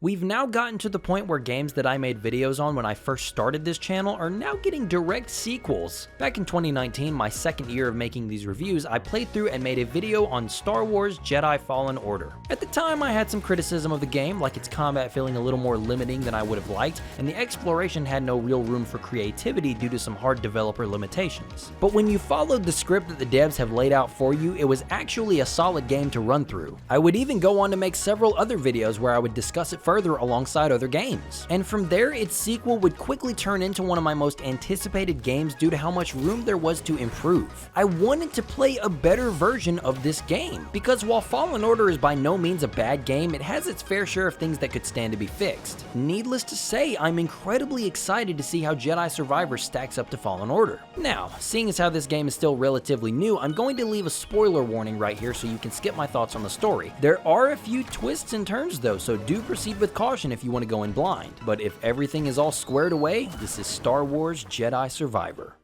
We've now gotten to the point where games that I made videos on when I first started this channel are now getting direct sequels. Back in 2019, my second year of making these reviews, I played through and made a video on Star Wars Jedi Fallen Order. At the time, I had some criticism of the game, like its combat feeling a little more limiting than I would have liked, and the exploration had no real room for creativity due to some hard developer limitations. But when you followed the script that the devs have laid out for you, it was actually a solid game to run through. I would even go on to make several other videos where I would discuss it further alongside other games. And from there, its sequel would quickly turn into one of my most anticipated games due to how much room there was to improve. I wanted to play a better version of this game, because while Fallen Order is by no means a bad game, it has its fair share of things that could stand to be fixed. Needless to say, I'm incredibly excited to see how Jedi Survivor stacks up to Fallen Order. Now, seeing as how this game is still relatively new, I'm going to leave a spoiler warning right here so you can skip my thoughts on the story. There are a few twists and turns though, so do proceed with caution if you want to go in blind. But if everything is all squared away, this is Star Wars Jedi Survivor.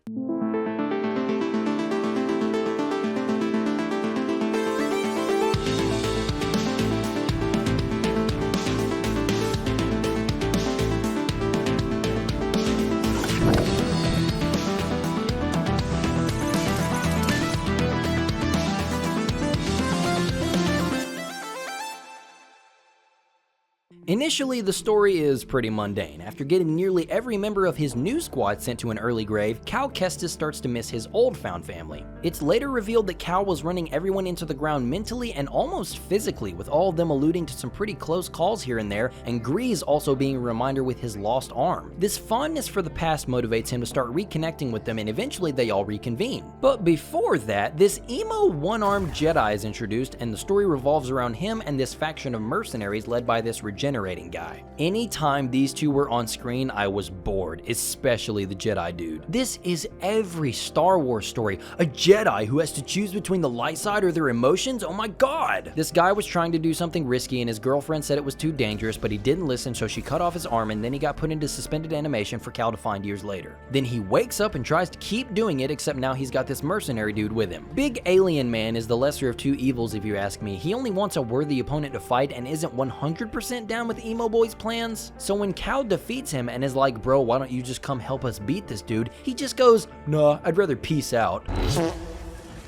Initially, the story is pretty mundane. After getting nearly every member of his new squad sent to an early grave, Cal Kestis starts to miss his old found family. It's later revealed that Cal was running everyone into the ground mentally and almost physically, with all of them alluding to some pretty close calls here and there, and Grease also being a reminder with his lost arm. This fondness for the past motivates him to start reconnecting with them, and eventually they all reconvene. But before that, this emo one-armed Jedi is introduced, and the story revolves around him and this faction of mercenaries led by this regenerating guy. Anytime these two were on screen, I was bored, especially the Jedi dude. This is every Star Wars story. A Jedi who has to choose between the light side or their emotions? Oh my god! This guy was trying to do something risky and his girlfriend said it was too dangerous, but he didn't listen, so she cut off his arm and then he got put into suspended animation for Cal to find years later. Then he wakes up and tries to keep doing it, except now he's got this mercenary dude with him. Big Alien Man is the lesser of two evils if you ask me. He only wants a worthy opponent to fight and isn't 100% down with Emo Boy's plans. So when Cal defeats him and is like, bro, why don't you just come help us beat this dude? He just goes, nah, I'd rather peace out.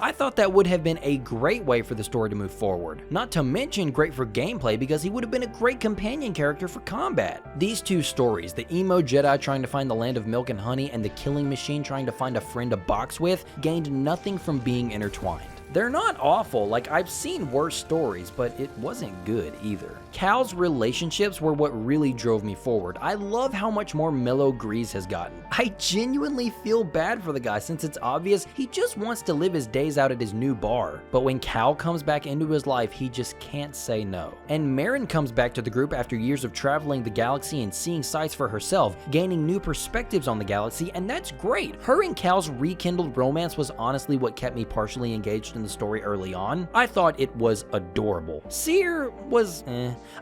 I thought that would have been a great way for the story to move forward. Not to mention great for gameplay, because he would have been a great companion character for combat. These two stories, the emo Jedi trying to find the land of milk and honey and the killing machine trying to find a friend to box with, gained nothing from being intertwined. They're not awful, like I've seen worse stories, but it wasn't good either. Cal's relationships were what really drove me forward. I love how much more mellow Grease has gotten. I genuinely feel bad for the guy since it's obvious he just wants to live his days out at his new bar. But when Cal comes back into his life, he just can't say no. And Marin comes back to the group after years of traveling the galaxy and seeing sights for herself, gaining new perspectives on the galaxy, and that's great. Her and Cal's rekindled romance was honestly what kept me partially engaged in the story early on. I thought it was adorable. Seer was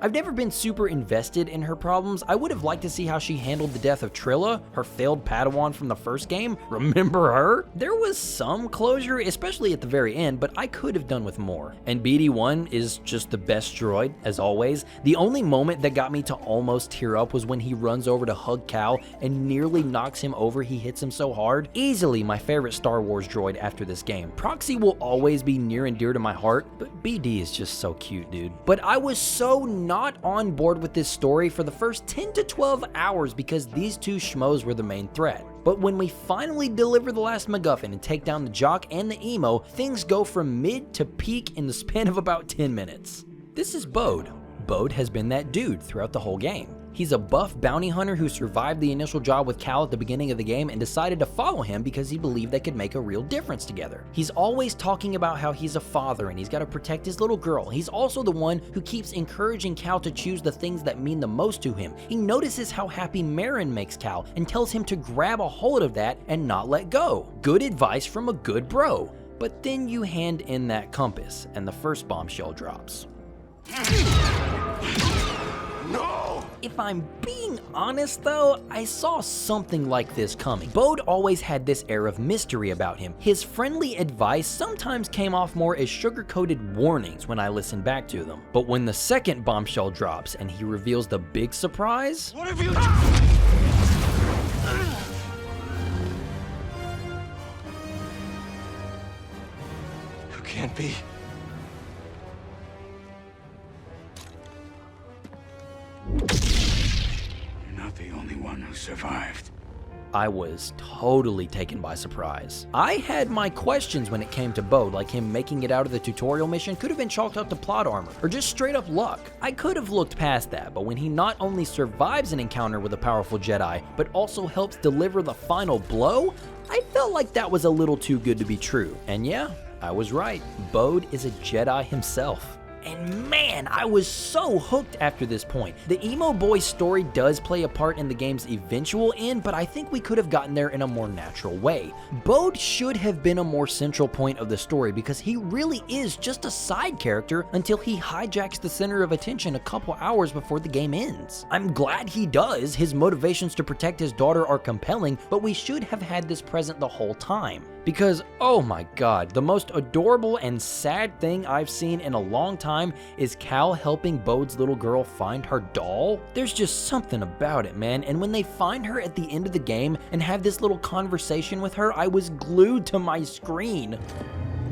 I've never been super invested in her problems. I would have liked to see how she handled the death of Trilla, her failed Padawan from the first game. Remember her? There was some closure, especially at the very end, but I could have done with more. And BD-1 is just the best droid, as always. The only moment that got me to almost tear up was when he runs over to hug Cal and nearly knocks him over. He hits him so hard. Easily my favorite Star Wars droid after this game. Proxy will always be near and dear to my heart, but BD is just so cute, dude. But I was so not on board with this story for the first 10 to 12 hours because these two schmoes were the main threat. But when we finally deliver the last MacGuffin and take down the jock and the emo, things go from mid to peak in the span of about 10 minutes. This is Bode. Bode has been that dude throughout the whole game. He's a buff bounty hunter who survived the initial job with Cal at the beginning of the game and decided to follow him because he believed they could make a real difference together. He's always talking about how he's a father and he's got to protect his little girl. He's also the one who keeps encouraging Cal to choose the things that mean the most to him. He notices how happy Marin makes Cal and tells him to grab a hold of that and not let go. Good advice from a good bro. But then you hand in that compass and the first bombshell drops. No! If I'm being honest though, I saw something like this coming. Bode always had this air of mystery about him. His friendly advice sometimes came off more as sugar-coated warnings when I listened back to them. But when the second bombshell drops and he reveals the big surprise... What have you done? You can't be. You're not the only one who survived. I was totally taken by surprise. I had my questions when it came to Bode, like him making it out of the tutorial mission could have been chalked up to plot armor, or just straight up luck. I could have looked past that, but when he not only survives an encounter with a powerful Jedi, but also helps deliver the final blow, I felt like that was a little too good to be true. And yeah, I was right. Bode is a Jedi himself. And man, I was so hooked after this point. The emo boy story does play a part in the game's eventual end, but I think we could have gotten there in a more natural way. Bode should have been a more central point of the story because he really is just a side character until he hijacks the center of attention a couple hours before the game ends. I'm glad he does. His motivations to protect his daughter are compelling, but we should have had this present the whole time. Because, oh my god, the most adorable and sad thing I've seen in a long time is Cal helping Bode's little girl find her doll. There's just something about it, man, and when they find her at the end of the game and have this little conversation with her, I was glued to my screen.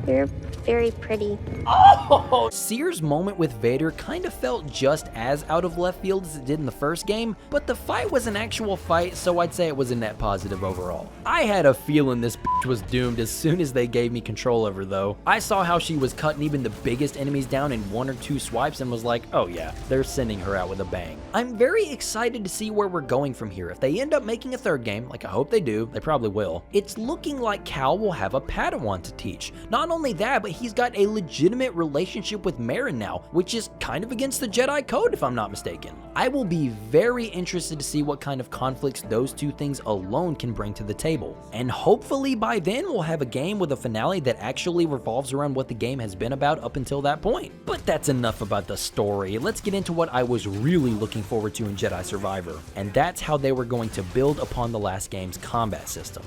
You're very pretty. Oh! Cere's moment with Vader kind of felt just as out of left field as it did in the first game, but the fight was an actual fight, so I'd say it was a net positive overall. I had a feeling this bitch was doomed as soon as they gave me control over her though. I saw how she was cutting even the biggest enemies down in 1 or 2 swipes and was like, oh yeah, they're sending her out with a bang. I'm very excited to see where we're going from here. If they end up making a third game, like I hope they do, they probably will, it's looking like Cal will have a Padawan to teach. Not only that, but he's got a legitimate relationship with Marin now, which is kind of against the Jedi code if I'm not mistaken. I will be very interested to see what kind of conflicts those two things alone can bring to the table. And hopefully by then we'll have a game with a finale that actually revolves around what the game has been about up until that point. But that's enough about the story. Let's get into what I was really looking forward to in Jedi Survivor, and that's how they were going to build upon the last game's combat system.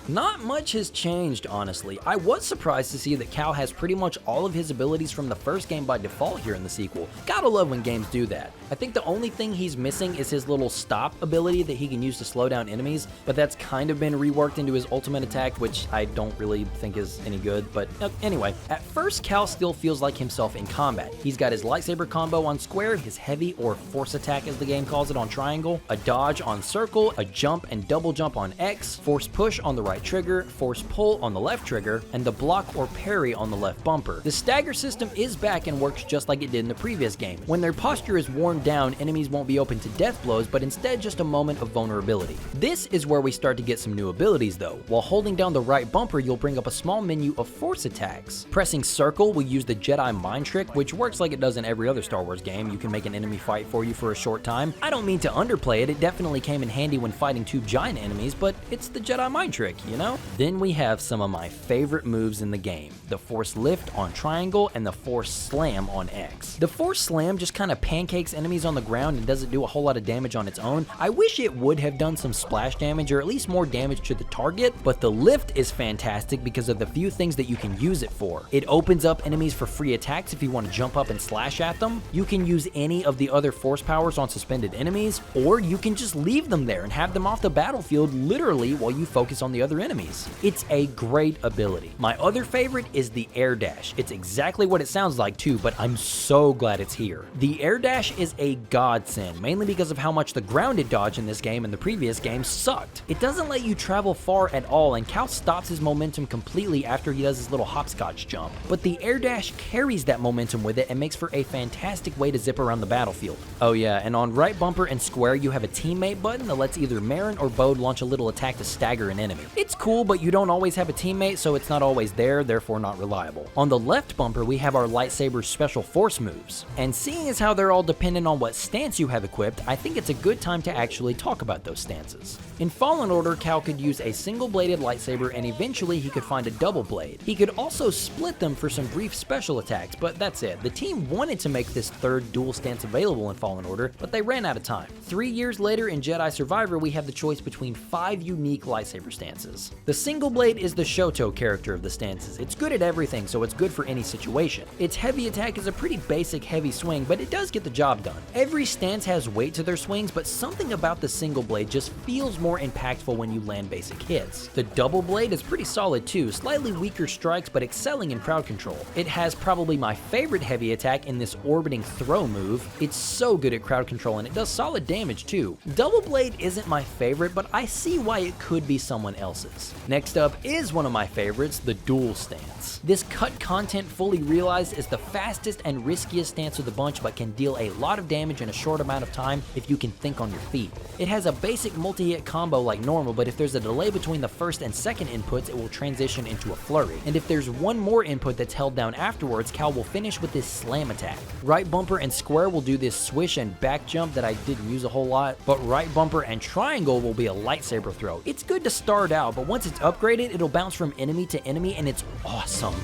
Not much has changed, honestly. I was surprised to see that Cal has pretty much all of his abilities from the first game by default here in the sequel. Gotta love when games do that. I think the only thing he's missing is his little stop ability that he can use to slow down enemies, but that's kind of been reworked into his ultimate attack, which I don't really think is any good, but anyway. At first, Cal still feels like himself in combat. He's got his lightsaber combo on square, his heavy or force attack as the game calls it on triangle, a dodge on circle, a jump and double jump on X, force push on the right trigger, force pull on the left trigger, and the block or parry on the left bumper. The stagger system is back and works just like it did in the previous game. When their posture is worn down, enemies won't be open to death blows, but instead just a moment of vulnerability. This is where we start to get some new abilities though. While holding down the right bumper, you'll bring up a small menu of force attacks. Pressing circle will use the Jedi mind trick, which works like it does in every other Star Wars game. You can make an enemy fight for you for a short time. I don't mean to underplay it, it definitely came in handy when fighting 2 giant enemies, but it's the Jedi mind trick, you know? Then we have some of my favorite moves in the game. The force lift on triangle and the force slam on X. The force slam just kind of pancakes enemies on the ground and doesn't do a whole lot of damage on its own. I wish it would have done some splash damage or at least more damage to the target, but the lift is fantastic because of the few things that you can use it for. It opens up enemies for free attacks if you want to jump up and slash at them. You can use any of the other force powers on suspended enemies, or you can just leave them there and have them off the battlefield literally while you focus on the other enemies. It's a great ability. My other favorite is the air dash. It's exactly what it sounds like too, but I'm so glad it's here. The air dash is a godsend, mainly because of how much the grounded dodge in this game and the previous game sucked. It doesn't let you travel far at all, and Cal stops his momentum completely after he does his little hopscotch jump. But the air dash carries that momentum with it and makes for a fantastic way to zip around the battlefield. Oh yeah, and on right bumper and square you have a teammate button that lets either Marin or Bode launch a little attack to stagger an enemy. It's cool, but you don't always have a teammate, so it's not always there, therefore not reliable. On the left bumper, we have our lightsaber's special force moves. And seeing as how they're all dependent on what stance you have equipped, I think it's a good time to actually talk about those stances. In Fallen Order, Cal could use a single-bladed lightsaber and eventually he could find a double blade. He could also split them for some brief special attacks, but that's it. The team wanted to make this third dual stance available in Fallen Order, but they ran out of time. 3 years later in Jedi Survivor, we have the choice between 5 unique lightsaber stances. The single blade is the Shoto character of the stances. It's good at everything, so it's good for any situation. Its heavy attack is a pretty basic heavy swing, but it does get the job done. Every stance has weight to their swings, but something about the single blade just feels more impactful when you land basic hits. The double blade is pretty solid too, slightly weaker strikes but excelling in crowd control. It has probably my favorite heavy attack in this orbiting throw move. It's so good at crowd control and it does solid damage too. Double blade isn't my favorite, but I see why it could be someone else's. Next up is one of my favorites, the dual stance. This cut content fully realized is the fastest and riskiest stance of the bunch, but can deal a lot of damage in a short amount of time if you can think on your feet. It has a basic multi-hit combo like normal, but if there's a delay between the first and second inputs, it will transition into a flurry. And if there's one more input that's held down afterwards, Cal will finish with this slam attack. Right bumper and square will do this swish and back jump that I didn't use a whole lot, but right bumper and triangle will be a lightsaber throw. It's good to start out, but once it's upgraded, it'll bounce from enemy to enemy and it's awesome.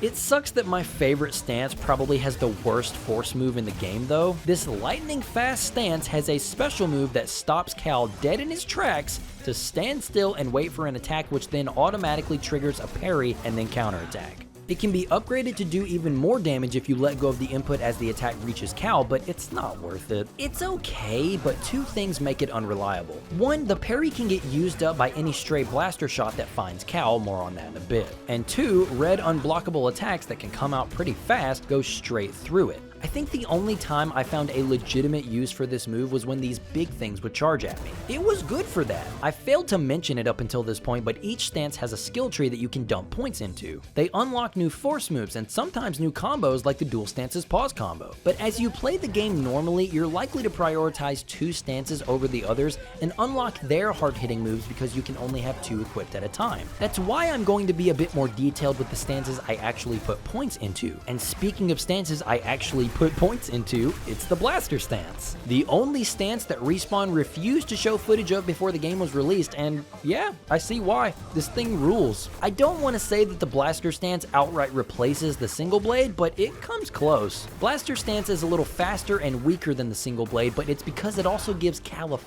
It sucks that my favorite stance probably has the worst force move in the game though. This lightning fast stance has a special move that stops Cal dead in his tracks to stand still and wait for an attack, which then automatically triggers a parry and then counterattack. It can be upgraded to do even more damage if you let go of the input as the attack reaches Cal, but it's not worth it. It's okay, but 2 things make it unreliable. 1, the parry can get used up by any stray blaster shot that finds Cal, more on that in a bit. And 2, red unblockable attacks that can come out pretty fast go straight through it. I think the only time I found a legitimate use for this move was when these big things would charge at me. It was good for that. I failed to mention it up until this point, but each stance has a skill tree that you can dump points into. They unlock new force moves and sometimes new combos like the dual stances pause combo. But as you play the game normally, you're likely to prioritize 2 stances over the others and unlock their hard-hitting moves because you can only have 2 equipped at a time. That's why I'm going to be a bit more detailed with the stances I actually put points into. And speaking of stances I actually put points into, it's the blaster stance. The only stance that Respawn refused to show footage of before the game was released, and yeah, I see why. This thing rules. I don't want to say that the blaster stance outright replaces the single blade, but it comes close. Blaster stance is a little faster and weaker than the single blade, but it's because it also gives Cal a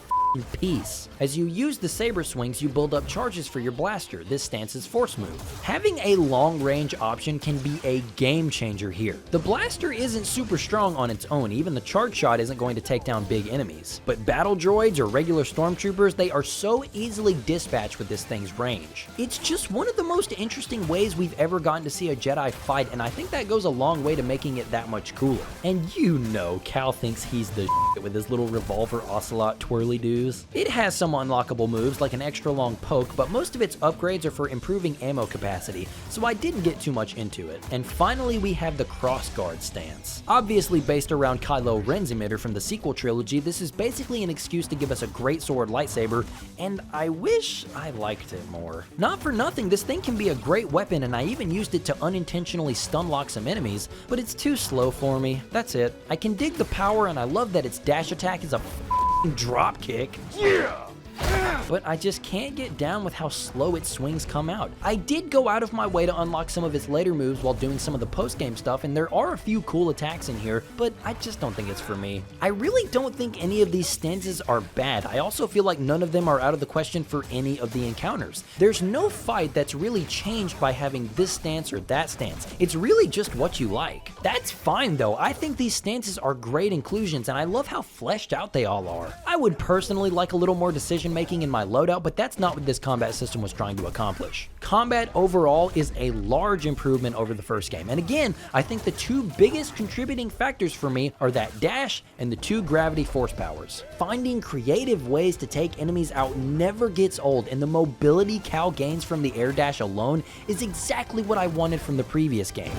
piece. As you use the saber swings, you build up charges for your blaster, this stance's force move. Having a long range option can be a game changer here. The blaster isn't super strong on its own, even the charge shot isn't going to take down big enemies. But battle droids or regular stormtroopers, they are so easily dispatched with this thing's range. It's just one of the most interesting ways we've ever gotten to see a Jedi fight, and I think that goes a long way to making it that much cooler. And you know Cal thinks he's the shit with his little revolver ocelot twirly doos. It has some unlockable moves like an extra long poke, but most of its upgrades are for improving ammo capacity, so I didn't get too much into it. And finally we have the crossguard stance. Obviously based around Kylo Ren's emitter from the sequel trilogy, this is basically an excuse to give us a great sword lightsaber, and I wish I liked it more. Not for nothing, this thing can be a great weapon, and I even used it to unintentionally stun lock some enemies, but it's too slow for me. That's it. I can dig the power, and I love that its dash attack is a drop kick. Yeah! But I just can't get down with how slow its swings come out. I did go out of my way to unlock some of its later moves while doing some of the post-game stuff, and there are a few cool attacks in here, but I just don't think it's for me. I really don't think any of these stances are bad. I also feel like none of them are out of the question for any of the encounters. There's no fight that's really changed by having this stance or that stance. It's really just what you like. That's fine though. I think these stances are great inclusions, and I love how fleshed out they all are. I would personally like a little more decision making in my loadout, but that's not what this combat system was trying to accomplish. Combat overall is a large improvement over the first game, and again, I think the 2 biggest contributing factors for me are that dash and the 2 gravity force powers. Finding creative ways to take enemies out never gets old, and the mobility Cal gains from the air dash alone is exactly what I wanted from the previous game.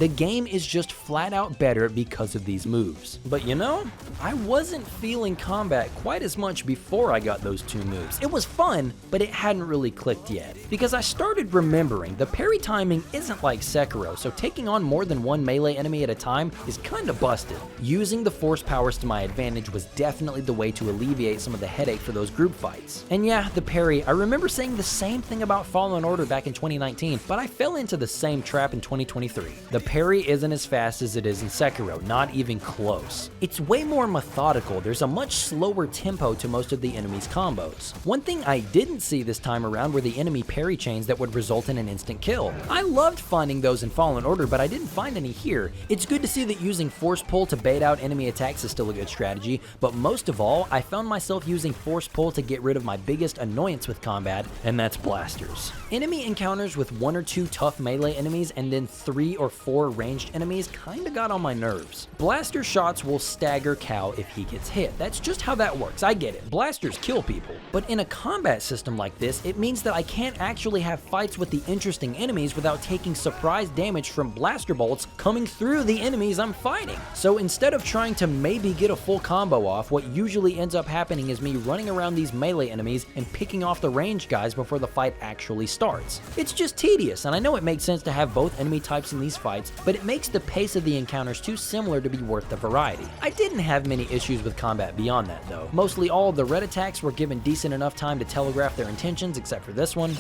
The game is just flat out better because of these moves. But you know, I wasn't feeling combat quite as much before I got those 2 moves. It was fun, but it hadn't really clicked yet. Because I started remembering the parry timing isn't like Sekiro, so taking on more than one melee enemy at a time is kinda busted. Using the force powers to my advantage was definitely the way to alleviate some of the headache for those group fights. And yeah, the parry, I remember saying the same thing about Fallen Order back in 2019, but I fell into the same trap in 2023. The parry isn't as fast as it is in Sekiro, not even close. It's way more methodical, there's a much slower tempo to most of the enemies' combos. One thing I didn't see this time around were the enemy parry chains that would result in an instant kill. I loved finding those in Fallen Order, but I didn't find any here. It's good to see that using force pull to bait out enemy attacks is still a good strategy, but most of all, I found myself using force pull to get rid of my biggest annoyance with combat, and that's blasters. Enemy encounters with 1 or 2 tough melee enemies and then 3 or 4 ranged enemies kinda got on my nerves. Blaster shots will stagger Cal if he gets hit. That's just how that works, I get it. Blasters kill people. But in a combat system like this, it means that I can't actually have fights with the interesting enemies without taking surprise damage from blaster bolts coming through the enemies I'm fighting. So instead of trying to maybe get a full combo off, what usually ends up happening is me running around these melee enemies and picking off the ranged guys before the fight actually starts. It's just tedious, and I know it makes sense to have both enemy types in these fights, but it makes the pace of the encounters too similar to be worth the variety. I didn't have many issues with combat beyond that though. Mostly all of the red attacks were given decent enough time to telegraph their intentions, except for this one.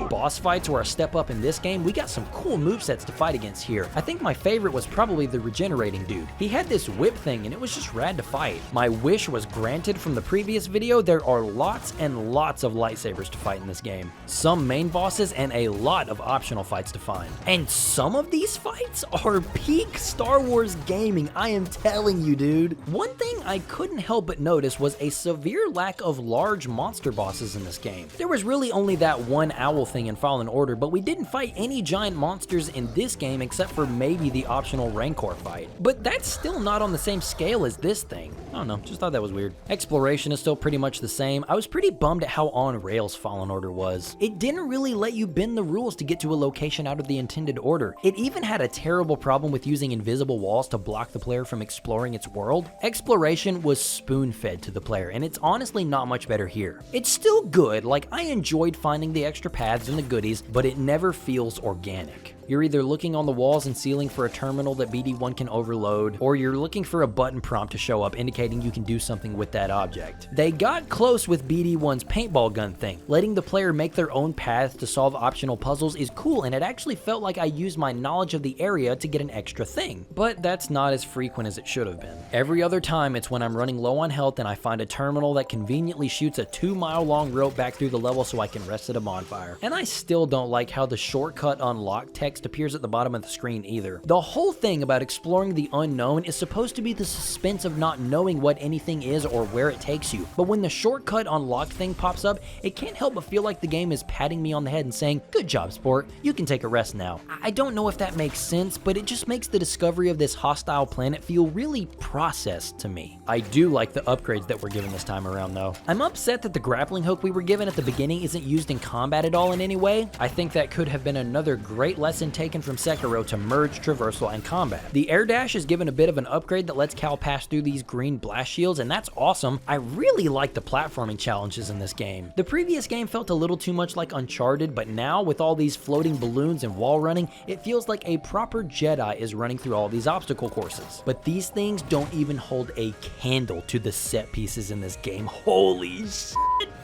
Boss fights were a step up in this game. We got some cool movesets to fight against here. I think my favorite was probably the regenerating dude. He had this whip thing and it was just rad to fight. My wish was granted from the previous video. There are lots and lots of lightsabers to fight in this game. Some main bosses and a lot of optional fights to find. And some of these fights are peak Star Wars gaming, I am telling you, dude. One thing I couldn't help but notice was a severe lack of large monster bosses in this game. There was really only that one owl thing in Fallen Order, but we didn't fight any giant monsters in this game except for maybe the optional Rancor fight. But that's still not on the same scale as this thing. I don't know, just thought that was weird. Exploration is still pretty much the same. I was pretty bummed at how on rails Fallen Order was. It didn't really let you bend the rules to get to a location out of the intended order. It even had a terrible problem with using invisible walls to block the player from exploring its world. Exploration was spoon-fed to the player, and it's honestly not much better here. It's still good, like I enjoyed finding the extra paths and the goodies, but it never feels organic. You're either looking on the walls and ceiling for a terminal that BD1 can overload, or you're looking for a button prompt to show up indicating you can do something with that object. They got close with BD1's paintball gun thing. Letting the player make their own path to solve optional puzzles is cool, and it actually felt like I used my knowledge of the area to get an extra thing. But that's not as frequent as it should have been. Every other time it's when I'm running low on health and I find a terminal that conveniently shoots a 2-mile-long rope back through the level so I can rest at a bonfire. And I still don't like how the shortcut unlock text appears at the bottom of the screen either. The whole thing about exploring the unknown is supposed to be the suspense of not knowing what anything is or where it takes you, but when the shortcut unlock thing pops up, it can't help but feel like the game is patting me on the head and saying, "Good job, sport, you can take a rest now." I don't know if that makes sense, but it just makes the discovery of this hostile planet feel really processed to me. I do like the upgrades that we're given this time around though. I'm upset that the grappling hook we were given at the beginning isn't used in combat at all in any way. I think that could have been another great lesson taken from Sekiro to merge traversal and combat. The air dash is given a bit of an upgrade that lets Cal pass through these green blast shields, and that's awesome. I really like the platforming challenges in this game. The previous game felt a little too much like Uncharted, but now with all these floating balloons and wall running, it feels like a proper Jedi is running through all these obstacle courses. But these things don't even hold a candle to the set pieces in this game. Holy shit!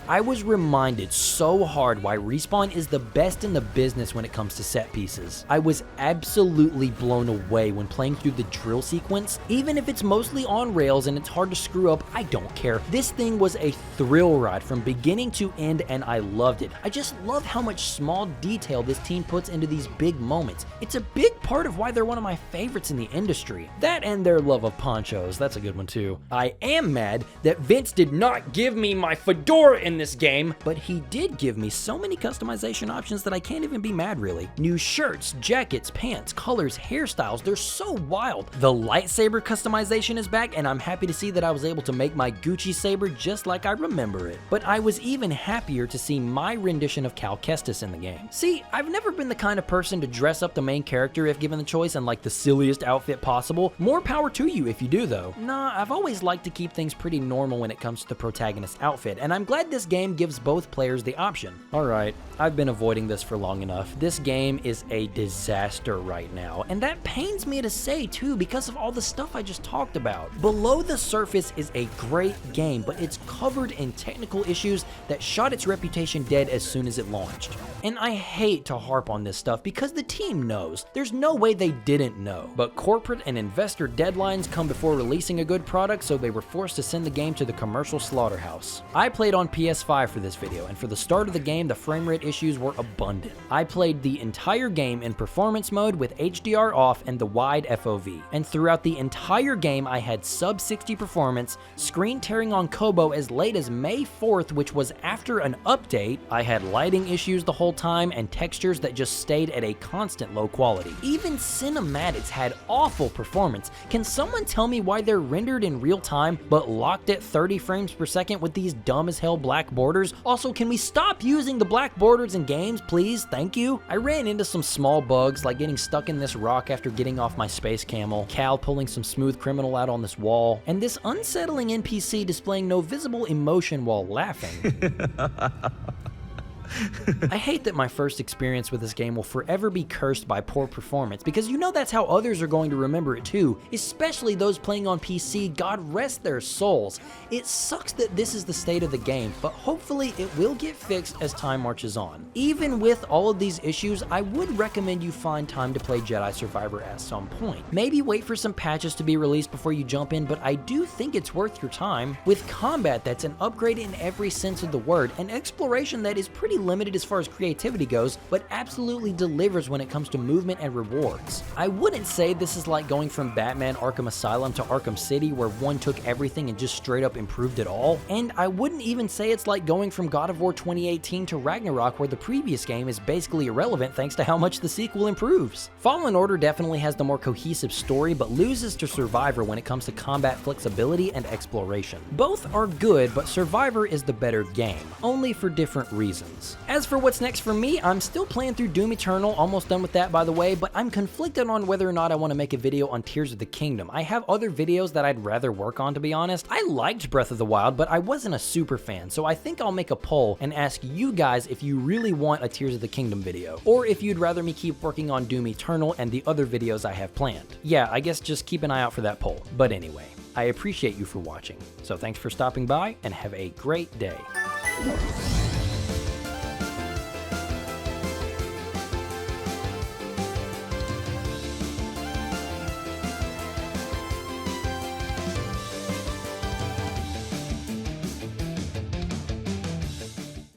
I was reminded so hard why Respawn is the best in the business when it comes to set pieces. I was absolutely blown away when playing through the drill sequence. Even if it's mostly on rails and it's hard to screw up, I don't care. This thing was a thrill ride from beginning to end, and I loved it. I just love how much small detail this team puts into these big moments. It's a big part of why they're one of my favorites in the industry. That and their love of ponchos, that's a good one too. I am mad that Vince did not give me my fedora in in this game, but he did give me so many customization options that I can't even be mad really. New shirts, jackets, pants, colors, hairstyles, they're so wild. The lightsaber customization is back, and I'm happy to see that I was able to make my Gucci saber just like I remember it. But I was even happier to see my rendition of Cal Kestis in the game. See, I've never been the kind of person to dress up the main character if given the choice in like the silliest outfit possible. More power to you if you do though. Nah, I've always liked to keep things pretty normal when it comes to the protagonist's outfit, and I'm glad this game gives both players the option. Alright, I've been avoiding this for long enough. This game is a disaster right now, and that pains me to say too because of all the stuff I just talked about. Below the Surface is a great game, but it's covered in technical issues that shot its reputation dead as soon as it launched. And I hate to harp on this stuff because the team knows. There's no way they didn't know. But corporate and investor deadlines come before releasing a good product, so they were forced to send the game to the commercial slaughterhouse. I played on PS5 for this video, and for the start of the game, the frame rate issues were abundant. I played the entire game in performance mode with HDR off and the wide FOV. And throughout the entire game, I had sub 60 performance, screen tearing on Kobo as late as May 4th, which was after an update. I had lighting issues the whole time and textures that just stayed at a constant low quality. Even cinematics had awful performance. Can someone tell me why they're rendered in real time but locked at 30 frames per second with these dumb as hell black borders? Also, can we stop using the black borders in games, please? Thank you. I ran into some small bugs like getting stuck in this rock after getting off my space camel, Cal pulling some smooth criminal out on this wall, and this unsettling NPC displaying no visible emotion while laughing. I hate that my first experience with this game will forever be cursed by poor performance, because you know that's how others are going to remember it too, especially those playing on PC. God rest their souls. It sucks that this is the state of the game, but hopefully it will get fixed as time marches on. Even with all of these issues, I would recommend you find time to play Jedi Survivor at some point. Maybe wait for some patches to be released before you jump in, but I do think it's worth your time. With combat that's an upgrade in every sense of the word, and exploration that is pretty limited as far as creativity goes, but absolutely delivers when it comes to movement and rewards. I wouldn't say this is like going from Batman Arkham Asylum to Arkham City, where one took everything and just straight up improved it all, and I wouldn't even say it's like going from God of War 2018 to Ragnarok, where the previous game is basically irrelevant thanks to how much the sequel improves. Fallen Order definitely has the more cohesive story, but loses to Survivor when it comes to combat flexibility and exploration. Both are good, but Survivor is the better game, only for different reasons. As for what's next for me, I'm still playing through Doom Eternal, almost done with that by the way, but I'm conflicted on whether or not I want to make a video on Tears of the Kingdom. I have other videos that I'd rather work on, to be honest. I liked Breath of the Wild, but I wasn't a super fan, so I think I'll make a poll and ask you guys if you really want a Tears of the Kingdom video, or if you'd rather me keep working on Doom Eternal and the other videos I have planned. Yeah, I guess just keep an eye out for that poll. But anyway, I appreciate you for watching, so thanks for stopping by and have a great day.